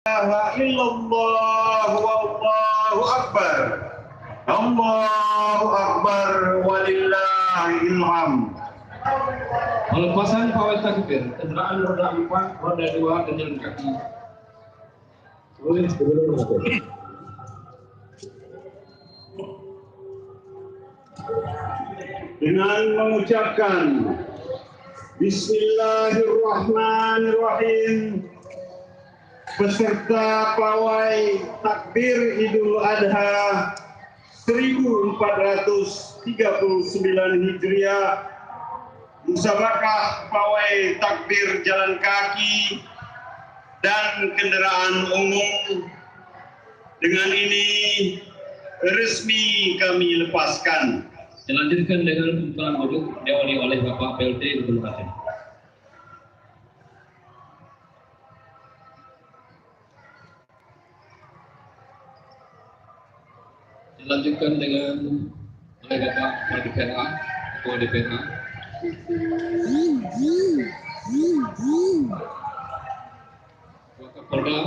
ilaha illallah wallahu akbar. Allahu akbar walillahil hamd. Pelepasan pawai takbir, kendaraan roda 4, roda 2 dan jalan kaki. Dengan mengucapkan Bismillahirrahmanirrahim beserta pawai takbir Idul Adha 1439 Hijriah, musabakah pawai takbir jalan kaki dan kendaraan umum dengan ini resmi kami lepaskan. Dilanjutkan dengan pembukaan duduk diawali oleh Bapak PLT Gubernur Aceh. Dilanjutkan dengan oleh Bapak DPRA, Ketua DPRA. Bapak Polda,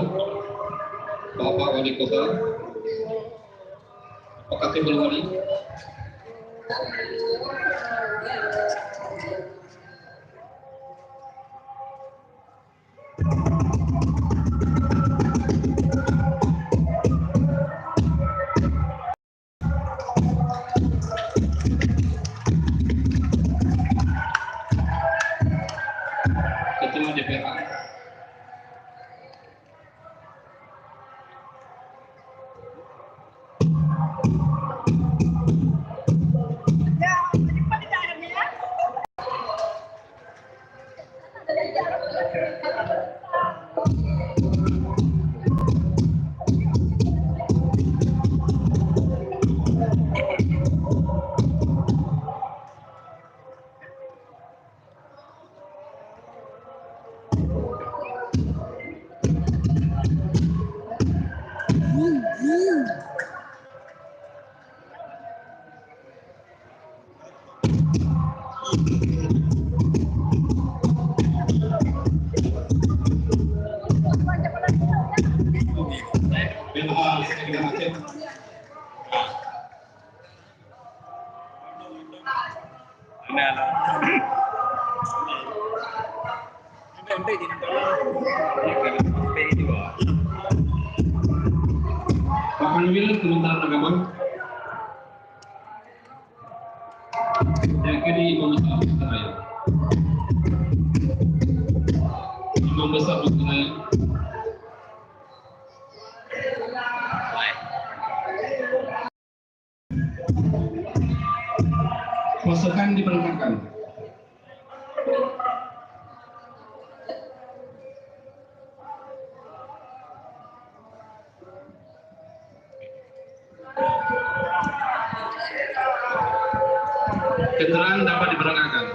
Bapak Wali Kota, Bapak Katib Wali. Ketua DPRA. Pak Kanwil, Kementerian Agama. Yang kini Imam Besar Mustaraya. Imam Besar Mustaraya. Pasukan diperintahkan. Kendaraan dapat diberangkatkan.